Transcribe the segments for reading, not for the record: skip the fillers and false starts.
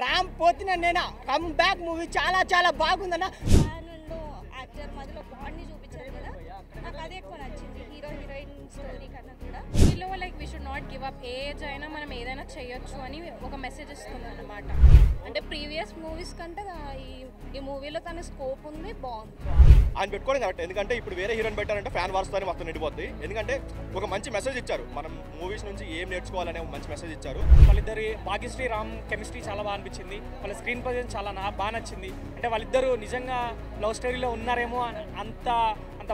Ram పోతినేనా come back movie చాలా చాలా బాగుందన్న. యాక్టర్ మధ్యలో బాండ్ని చూపించారు కదా, నాకు అదే ఎక్కువ నచ్చింది హీరో హీరోయిన్ స్టోరీ కన్నా కూడా. వీళ్ళు like we should not give up, A age అయినా మనం ఏదైనా చేయొచ్చు అని ఒక మెసేజ్ ఇస్తుంది అనమాట. అంటే ప్రీవియస్ మూవీస్ కంటే ఈ మూవీలో తన స్కోప్ ఉంది, బాగుంది. ఆయన పెట్టుకోవడం కరెక్ట్, ఎందుకంటే ఇప్పుడు వేరే హీరోని పెట్టారంటే ఫ్యాన్ వార్స్తోనే మొత్తం నిండిపోద్ది. ఎందుకంటే ఒక మంచి మెసేజ్ ఇచ్చారు, మనం మూవీస్ నుంచి ఏం నేర్చుకోవాలనే ఒక మంచి మెసేజ్ ఇచ్చారు. వాళ్ళిద్దరి భాగ్యశ్రీ రామ్ కెమిస్ట్రీ చాలా బాగా అనిపించింది, వాళ్ళ స్క్రీన్ ప్రజెన్స్ చాలా బాగా నచ్చింది. అంటే వాళ్ళిద్దరూ నిజంగా లవ్ స్టోరీలో ఉన్నారేమో అంత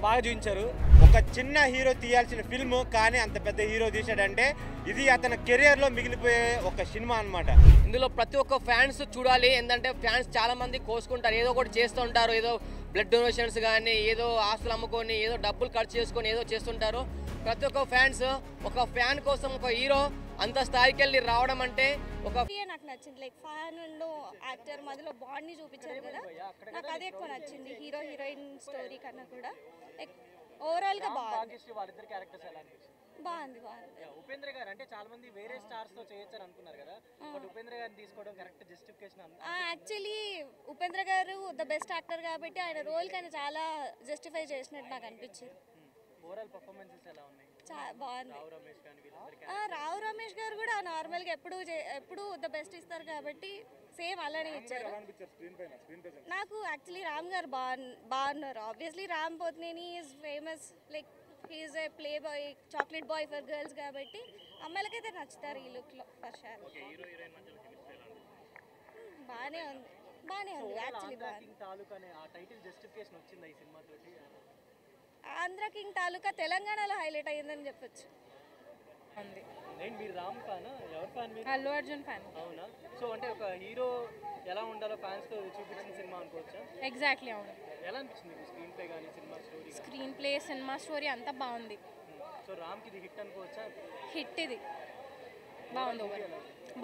బాగా చూపించారు. ఒక చిన్న హీరో తీయాల్సిన ఫిల్మ్ కానీ అంత పెద్ద హీరో తీసాడంటే ఇది అతని కెరియర్లో మిగిలిపోయే ఒక సినిమా అనమాట. ఇందులో ప్రతి ఒక్క ఫ్యాన్స్ చూడాలి, ఎందుకంటే ఫ్యాన్స్ చాలా మంది కోసుకుంటారు, ఏదో ఒకటి చేస్తూ ఉంటారు, ఏదో బ్లడ్ డొనేషన్స్ కానీ ఏదో ఆస్తులు అమ్ముకొని ఏదో డబ్బులు ఖర్చు చేసుకొని ఏదో చేస్తుంటారు. ప్రతి ఒక్క ఫ్యాన్స్ ఒక ఫ్యాన్ కోసం ఒక హీరో అంత స్థాయికి వెళ్ళి రావడం అంటే ఒక నాకు నచ్చింది. లైక్ ఫ్యాన్ అండ్ యాక్టర్ మధ్యలో బాండ్ని చూపించారు కదా, నాకు అదే ఎక్కువ నచ్చింది హీరో హీరోయిన్ స్టోరీ కన్నా కూడా. లైక్ ఓవరాల్గా బాగుంది. బాగుంది. ఉపేంద్ర గారు అంటే చాలా మంది వేరే స్టార్స్ తో చేయొచ్చని అనుకున్నారు కదా, బట్ ఉపేంద్ర గారిని తీసుకోవడం కరెక్ట్ జస్టిఫికేషన్. యాక్చువల్లీ ఉపేంద్ర గారు ద బెస్ట్ యాక్టర్ కాబట్టి ఆయన రోల్ కానీ చాలా జస్టిఫై చేసినట్టు నాకు అనిపించింది. ఓవరాల్ పర్ఫార్మెన్సెస్ ఎలా ఉన్నాయి? బాగుంది. రావు రమేష్ గారు కూడా నార్మల్గా ఎప్పుడు ద బెస్ట్ ఇస్తారు కాబట్టి సేమ్ అలానే ఇచ్చారు. నాకు యాక్చువల్లీ రామ్ గారు బాగున్నారు. Obviously Ram Pothineni is famous, like he is a playboy, chocolate boy for girls కాబట్టి అమ్మాయిలకైతే నచ్చుతారు ఈ లుక్లో ఫర్ షూర్. బాగానే ఉంది యాక్చువల్లీ బాగుంది. ఆంధ్ర కింగ్ తాలూకా తెలంగాణలో హైలైట్ అయ్యిందని చెప్పొచ్చు. మీరు రామ్ ఫ్యాన్, ఎవరు ఫ్యాన్? అల్లు అర్జున్ ఫ్యాన్. అవునా? సో అంటే ఒక హీరో ఎలా ఉండాలో ఫ్యాన్స్ తో చూపించిన సినిమా అనుకోవచ్చా? ఎగ్జాక్ట్లీ, అవును. ఎలా అనిపించింది స్క్రీన్ ప్లే కానీ cinema story? Screen play, cinema story అంతా బాగుంది. సో రామ్కి ఇది హిట్ అనుకోవచ్చా? హిట్ ఇది. బాగుంది,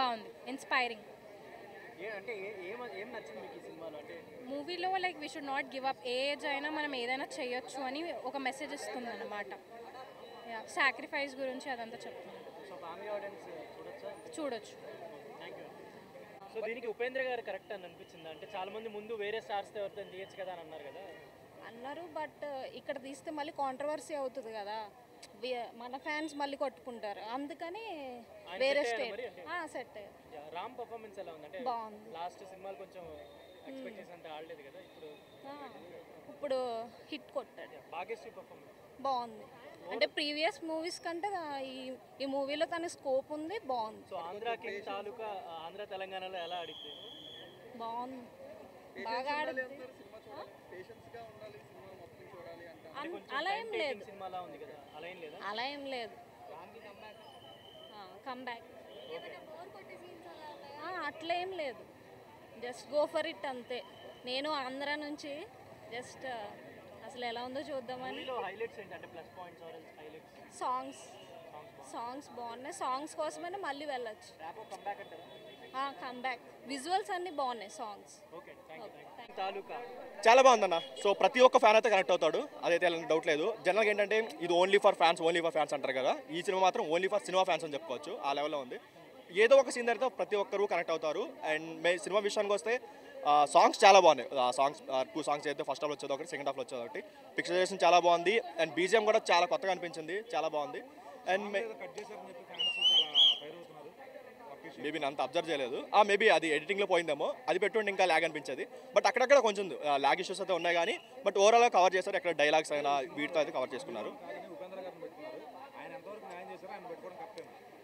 బాగుంది, ఇన్స్పైరింగ్. అంటే ఏం నచ్చింది మీకు ఈ సినిమాలో? అంటే మూవీలో like we should not give up, A age అయినా మనం ఏదైనా చేయొచ్చు అని ఒక మెసేజ్ ఇస్తుంది అనమాట. సాక్రిఫైస్ గురించి అదంతా చెప్తుంది. సో ఫ్యామిలీ ఆడియన్స్ చూడొచ్చు. Thank you. సో దీనికి ఉపేంద్ర గారు కరెక్ట్ అని అనిపించింది? అంటే చాలా మంది ముందు వేరే స్టార్స్తో ఎవరితో తీయచ్చు కదా అని అన్నారు కదా. అన్నారు, బట్ ఇక్కడ తీస్తే మళ్ళీ కాంట్రవర్సీ అవుతుంది కదా, మన ఫ్యాన్స్ మళ్ళీ కొట్టుకుంటారు, అందుకని వేరే స్టేట్ సెట్. రామ్ పర్ఫార్మెన్స్ ఎలా ఉంది? అంటే బాగుంది. లాస్ట్ సినిమాలు కొంచెం ఎక్స్పెక్ట్ చేసినంత ఆడలేదు కదా, ఇప్పుడు హిట్ కొట్టాడు. భాగ్యశ్రీ పర్ఫార్మెన్స్ బాగుంది. అంటే ప్రీవియస్ మూవీస్ కంటే ఈ మూవీలో తన స్కోప్ ఉంది, బాగుంది. సో ఆంధ్ర కింగ్ తాలూకా ఆంధ్ర తెలంగాణలో ఎలా ఆడితే బాగుంది, బాగా ఆడింది. అలా ఏం లేదు, సినిమాలా ఉంది కదా, అలా ఏం లేదు. అలా ఏం లేదు. కమ్ బ్యాక్ అట్లా ఏం లేదు, జస్ట్ గో ఫర్ ఇట్ అంతే. నేను ఆంధ్ర నుంచి జస్ట్ అసలు ఎలా ఉందో చూద్దామని. హైలైట్స్ ఏంటంటే plus points or highlights? Songs బాగున్నాయి, సాంగ్స్ కోసమైనా మళ్ళీ వెళ్ళొచ్చు. కమ్ బ్యాక్ విజువల్స్ అన్నీ బాగున్నాయి, సాంగ్స్. చాలా బాగుందన్న. సో ప్రతి ఒక్క ఫ్యాన్ అయితే కనెక్ట్ అవుతాడు, అదైతే డౌట్ లేదు. జనరల్గా ఏంటంటే ఇది ఓన్లీ ఫర్ ఫ్యాన్స్ అంటారు కదా, ఈ సినిమా మాత్రం ఓన్లీ ఫర్ సినిమా ఫ్యాన్స్ అని చెప్పుకోవచ్చు. ఆ లెవెల్లో ఉంది. ఏదో ఒక సీన్ అయితే ప్రతి ఒక్కరు కనెక్ట్ అవుతారు. అండ్ సినిమా విషయానికి వస్తే సాంగ్స్ చాలా బాగున్నాయి. సాంగ్స్ 2 సాంగ్స్ అయితే ఫస్ట్ హాఫ్లో వచ్చేది ఒకటి, సెకండ్ హాఫ్లో వచ్చేది ఒకటి. పిక్చరైజేషన్ చాలా బాగుంది అండ్ బీజిఎం కూడా చాలా కొత్తగా అనిపించింది, చాలా బాగుంది. అండ్ మేబీ నేను అంత అబ్జర్వ్ చేయలేదు, మేబీ అది ఎడిటింగ్లో పోయిందేమో, అది పెట్టుండి ఇంకా ల్యాగ్ అనిపించేది. బట్ అక్కడక్కడ కొంచెం ల్యాగ్ ఇష్యూస్ అయితే ఉన్నాయి కానీ బట్ ఓవరాల్గా కవర్ చేస్తారు. ఎక్కడ డైలాగ్స్ అయినా వీటితో అయితే కవర్ చేసుకున్నారు.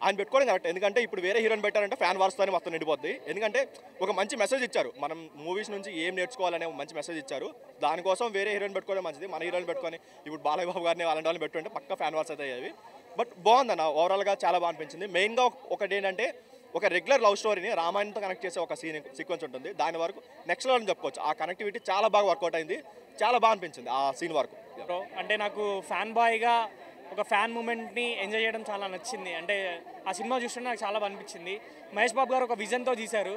ఆయన పెట్టుకోవడం కరెక్ట్, ఎందుకంటే ఇప్పుడు వేరే హీరోని పెట్టారంటే ఫ్యాన్ వార్స్తోనే మొత్తం నిండిపోద్ది. ఎందుకంటే ఒక మంచి మెసేజ్ ఇచ్చారు, మనం మూవీస్ నుంచి ఏం నేర్చుకోవాలనే ఒక మంచి మెసేజ్ ఇచ్చారు. దానికోసం వేరే హీరోని పెట్టుకోవడం మంచిది. మన హీరోని పెట్టుకొని ఇప్పుడు బాలయ్య బాబు గారిని అలాంటి వాళ్ళని పెట్టుకుంటే పక్క ఫ్యాన్ వార్స్ అయితే అయ్యేవి. బట్ బాగుందన్న, ఓవరాల్గా చాలా బాగా అనిపించింది. మెయిన్గా ఒకటి ఏంటంటే ఒక రెగ్యులర్ లవ్ స్టోరీని రామాయణంతో కనెక్ట్ చేసే ఒక సీక్వెన్స్ ఉంటుంది, దాని వరకు నెక్స్ట్ లెవెల్ అని చెప్పుకోవచ్చు. ఆ కనెక్టివిటీ చాలా బాగా వర్కౌట్ అయింది, చాలా బాగా అనిపించింది ఆ సీన్ వరకు. అంటే నాకు ఫ్యాన్ బాయ్గా ఒక ఫ్యాన్ మూమెంట్ని ఎంజాయ్ చేయడం చాలా నచ్చింది. అంటే ఆ సినిమా చూస్తుంటే నాకు చాలా అనిపించింది. మహేష్ బాబు గారు ఒక విజన్తో తీశారు.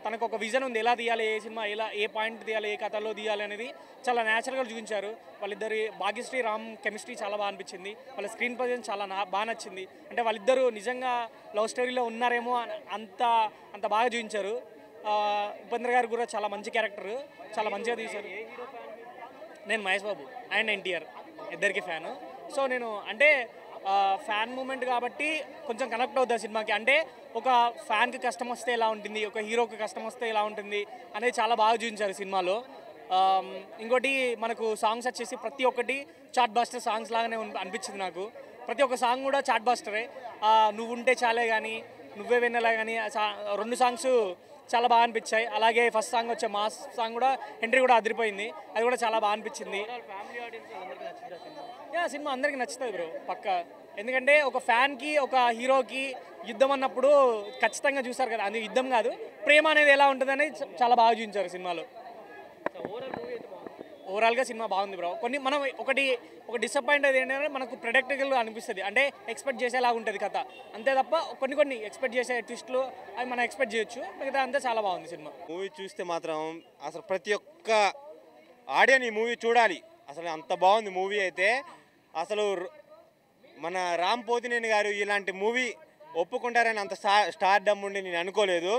తనకు ఒక విజన్ ఉంది, ఎలా తీయాలి, ఏ సినిమా ఎలా, ఏ పాయింట్ తీయాలి, ఏ కథలో తీయాలి అనేది చాలా న్యాచురల్గా చూపించారు. వాళ్ళిద్దరి భాగ్యశ్రీ రామ్ కెమిస్ట్రీ చాలా బాగా అనిపించింది, వాళ్ళ స్క్రీన్ ప్రజెన్స్ చాలా బాగా నచ్చింది. అంటే వాళ్ళిద్దరూ నిజంగా లవ్ స్టోరీలో ఉన్నారేమో అంత బాగా చూపించారు. ఉపేంద్ర గారు కూడా చాలా మంచి క్యారెక్టర్, చాలా మంచిగా తీశారు. నేను మహేష్ బాబు అండ్ ఎన్టీఆర్ ఇద్దరికి ఫ్యాను. సో నేను అంటే ఫ్యాన్ మూమెంట్ కాబట్టి కొంచెం కనెక్ట్ అవుతుంది సినిమాకి. అంటే ఒక ఫ్యాన్కి కష్టం వస్తే ఎలా ఉంటుంది, ఒక హీరోకి కష్టం వస్తే ఎలా ఉంటుంది అనేది చాలా బాగా చూపించారు సినిమాలో. ఇంకోటి మనకు సాంగ్స్ వచ్చేసి ప్రతి ఒక్కటి చాట్ బాస్టర్ సాంగ్స్ లాగానే అనిపించింది నాకు. ప్రతి ఒక్క సాంగ్ కూడా చాట్ బాస్టరే. నువ్వు ఉంటే చాలే కానీ, నువ్వే విన్నలా కానీ 2 సాంగ్స్ చాలా బాగా అనిపించాయి. అలాగే ఫస్ట్ సాంగ్ వచ్చే మాస్ సాంగ్ కూడా ఎంట్రీ కూడా అదిరిపోయింది, అది కూడా చాలా బాగా అనిపించింది. సినిమా అందరికీ నచ్చుతుంది బ్రో పక్క. ఎందుకంటే ఒక ఫ్యాన్కి ఒక హీరోకి యుద్ధం అన్నప్పుడు ఖచ్చితంగా చూసారు కదా, అది యుద్ధం కాదు, ప్రేమ అనేది ఎలా ఉంటుందని చాలా బాగా చూపించారు సినిమాలో. ఓవరాల్గా సినిమా బాగుంది బ్రో. కొన్ని మనం ఒక డిసప్పాయింట్ అది ఏంటంటే మనకు ప్రెడిక్టబుల్గా అనిపిస్తుంది, అంటే ఎక్స్పెక్ట్ చేసేలా ఉంటుంది కథ, అంతే తప్ప కొన్ని ఎక్స్పెక్ట్ చేసే ట్విస్ట్లు అవి మనం ఎక్స్పెక్ట్ చేయొచ్చు. మిగతా అంతా చాలా బాగుంది సినిమా. మూవీ చూస్తే మాత్రం అసలు ప్రతి ఒక్క ఆడియన్ ఈ మూవీ చూడాలి. అసలు అంత బాగుంది మూవీ అయితే. అసలు మన రామ్ పోతినేని గారు ఇలాంటి మూవీ ఒప్పుకుంటారని అంత స్టార్ డమ్ ఉండి నేను అనుకోలేదు.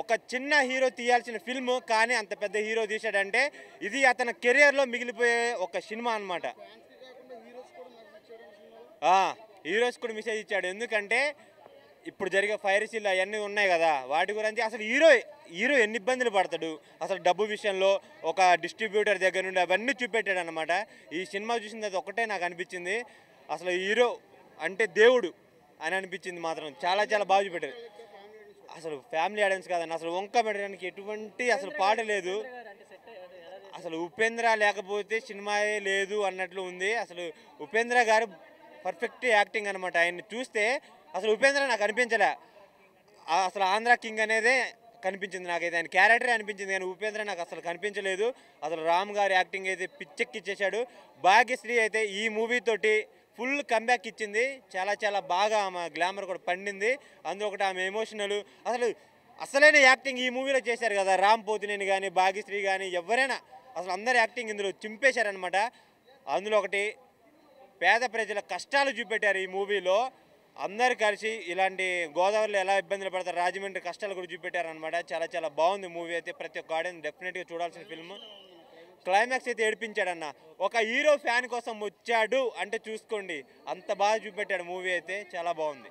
ఒక చిన్న హీరో తీయాల్సిన ఫిల్మ్ కానీ అంత పెద్ద హీరో తీశాడంటే ఇది అతని కెరియర్లో మిగిలిపోయే ఒక సినిమా అనమాట. హీరోస్ కూడా మెసేజ్ ఇచ్చాడు. ఎందుకంటే ఇప్పుడు జరిగే ఫైర్ సీల్ అవన్నీ ఉన్నాయి కదా, వాటి గురించి అసలు హీరో ఎన్ని ఇబ్బందులు పడతాడు అసలు డబ్బు విషయంలో, ఒక డిస్ట్రిబ్యూటర్ దగ్గర నుండి అవన్నీ చూపెట్టాడు అనమాట. ఈ సినిమా చూసింది అది ఒకటే నాకు అనిపించింది, అసలు హీరో అంటే దేవుడు అని అనిపించింది. మాత్రం చాలా చాలా బాగా చూపెట్టారు. అసలు ఫ్యామిలీ ఆడియన్స్ కాదండి, అసలు వంక పెట్టడానికి ఎటువంటి అసలు పాట లేదు. అసలు ఉపేంద్ర లేకపోతే సినిమాయే లేదు అన్నట్లు ఉంది. అసలు ఉపేంద్ర గారు పర్ఫెక్ట్ యాక్టింగ్ అనమాట. ఆయన్ని చూస్తే అసలు ఉపేంద్ర నాకు అనిపించలే, అసలు ఆంధ్ర కింగ్ అనేదే కనిపించింది నాకైతే. ఆయన క్యారెక్టరే అనిపించింది కానీ ఉపేంద్ర నాకు అసలు కనిపించలేదు. అసలు రామ్ గారి యాక్టింగ్ అయితే పిచ్చెక్కిచ్చేశాడు. భాగ్యశ్రీ అయితే ఈ మూవీతోటి ఫుల్ కంబ్యాక్ ఇచ్చింది. చాలా చాలా బాగా ఆమె గ్లామర్ కూడా పండింది. అందులో ఒకటి ఆమె ఎమోషనల్, అసలైన యాక్టింగ్ ఈ మూవీలో చేశారు కదా. రామ్ పోతినేని కానీ భాగ్యశ్రీ కానీ ఎవరైనా అసలు అందరు యాక్టింగ్ ఇందులో చింపేశారనమాట. అందులో ఒకటి పేద ప్రజల కష్టాలు చూపెట్టారు ఈ మూవీలో. అందరు కలిసి ఇలాంటి గోదావరిలో ఎలా ఇబ్బందులు పడతారు, రాజమండ్రి కష్టాలు కూడా చూపెట్టారనమాట. చాలా చాలా బాగుంది మూవీ అయితే. ప్రతి ఒక్క ఆడియన్స్ డెఫినెట్గా చూడాల్సిన ఫిల్మ్. క్లైమాక్స్ అయితే ఏడిపించాడన్న. ఒక హీరో ఫ్యాన్ కోసం వచ్చాడు అంటే చూసుకోండి, అంత బాగా చూపెట్టాడు మూవీ అయితే. చాలా బాగుంది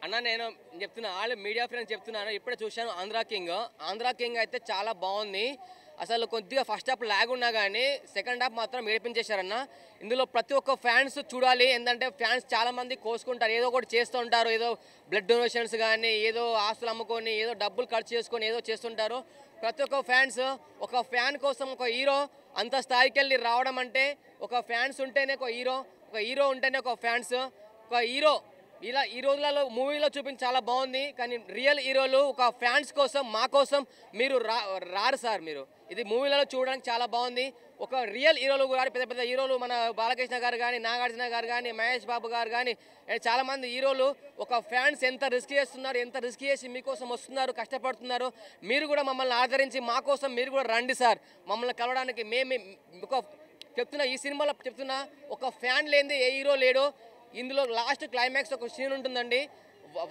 అన్న. నేను చెప్తున్నా, వాళ్ళు మీడియా ఫ్రెండ్స్ చెప్తున్నాను, ఇప్పుడే చూశాను ఆంధ్రా కింగ్ అయితే చాలా బాగుంది. అసలు కొద్దిగా ఫస్ట్ హాఫ్ లాగ్ ఉన్నా కానీ సెకండ్ హాఫ్ మాత్రం ఏడిపించేశారన్న. ఇందులో ప్రతి ఒక్క ఫ్యాన్స్ చూడాలి. ఏంటంటే ఫ్యాన్స్ చాలామంది కోసుకుంటారు, ఏదో ఒకటి చేస్తూ ఉంటారు, ఏదో బ్లడ్ డొనేషన్స్ కానీ, ఏదో ఆస్తులు అమ్ముకొని, ఏదో డబ్బులు ఖర్చు చేసుకొని ఏదో చేస్తుంటారు. ప్రతి ఒక్క ఫ్యాన్స్ ఒక ఫ్యాన్ కోసం ఒక హీరో అంత స్థాయికి వెళ్ళి రావడం అంటే, ఒక ఫ్యాన్స్ ఉంటేనే ఒక హీరో ఉంటేనే ఒక ఫ్యాన్స్, ఒక హీరో ఇలా ఈ రోజులలో మూవీలో చూపించి చాలా బాగుంది. కానీ రియల్ హీరోలు ఒక ఫ్యాన్స్ కోసం, మా కోసం మీరు రారు సార్. మీరు ఇది మూవీలలో చూడడానికి చాలా బాగుంది. ఒక రియల్ హీరోలు కానీ, పెద్ద పెద్ద హీరోలు, మన బాలకృష్ణ గారు కానీ, నాగార్జున గారు కానీ, మహేష్ బాబు గారు కానీ, చాలామంది హీరోలు ఒక ఫ్యాన్స్ ఎంత రిస్క్ చేస్తున్నారు, ఎంత రిస్క్ చేసి మీకోసం వస్తున్నారు, కష్టపడుతున్నారు. మీరు కూడా మమ్మల్ని ఆదరించి మా కోసం మీరు కూడా రండి సార్, మమ్మల్ని కలవడానికి. మేము ఒక చెప్తున్నా, ఈ సినిమాలో చెప్తున్నా, ఒక ఫ్యాన్ లేనిది ఏ హీరో లేడు. ఇందులో లాస్ట్ క్లైమాక్స్ ఒక సీన్ ఉంటుందండి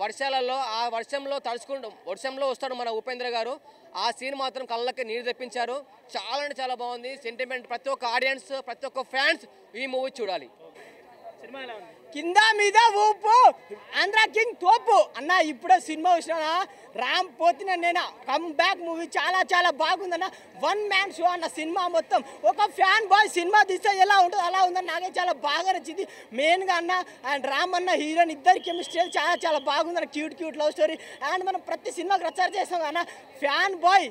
వర్షాలలో, ఆ వర్షంలో వస్తాడు మన ఉపేంద్ర గారు. ఆ సీన్ మాత్రం కళ్ళకి నీరు తెప్పించారు. చాలా అంటే చాలా బాగుంది. సెంటిమెంట్ ప్రతి ఒక్క ఆడియన్స్, ప్రతి ఒక్క ఫ్యాన్స్ ఈ మూవీ చూడాలి. కింద మీద ఊపు, ఆంధ్ర కింగ్ తోపు అన్న. ఇప్పుడే సినిమా వచ్చినా Ram Pothineni come back movie చాలా చాలా బాగుందన్న. 1 మ్యాన్ షో అన్న సినిమా మొత్తం. ఒక ఫ్యాన్ బాయ్ సినిమా తీస్తే ఎలా ఉంటుందో అలా ఉందని నాకే చాలా బాగా నచ్చింది. మెయిన్గా అన్న అండ్ రామ్ అన్న హీరోయిన్ ఇద్దరు కెమిస్ట్రీ చాలా చాలా బాగుందన్న. Cute love story. అండ్ మనం ప్రతి సినిమాకి రచ్చర్ చేస్తాం అన్న. ఫ్యాన్ బాయ్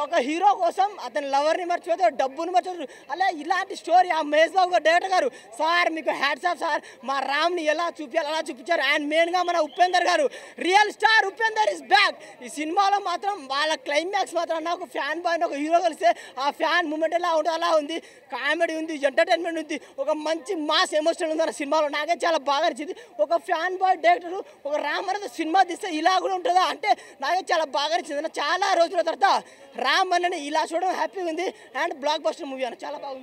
ఒక హీరో కోసం అతని లవర్ని మర్చిపోతాడు, డబ్బుని మర్చిపోతాడు. అలా ఇలాంటి స్టోరీ ఆ మహేష్ బాబు గారు డైరెక్టర్ గారు సార్ మీకు హ్యాట్స్ ఆఫ్ సార్. మా రామ్ని ఎలా చూపించాలి అలా చూపించారు. అండ్ మెయిన్గా మన ఉపేందర్ గారు, real star Upender is back. ఈ సినిమాలో మాత్రం వాళ్ళ క్లైమాక్స్ మాత్రం నాకు ఫ్యాన్ బాయ్ ఒక హీరో కలిస్తే ఆ ఫ్యాన్ మూమెంట్ ఎలా ఉంటుందో అలా ఉంది. కామెడీ ఉంది, ఎంటర్టైన్మెంట్ ఉంది, ఒక మంచి మాస్ ఎమోషన్ ఉంది ఆ సినిమాలో. నాకే చాలా బాగా నచ్చింది. ఒక ఫ్యాన్ బాయ్ డైరెక్టర్ ఒక రామ్ అనేది సినిమా తీస్తే ఇలా కూడా ఉంటుందా అంటే నాకే చాలా బాగా నచ్చింది. చాలా రోజుల తర్వాత రామ్ అన్నని ఇలా చూడడం హ్యాపీగా ఉంది. అండ్ బ్లాక్ బస్టర్ మూవీ అన్న చాలా బాగుంది.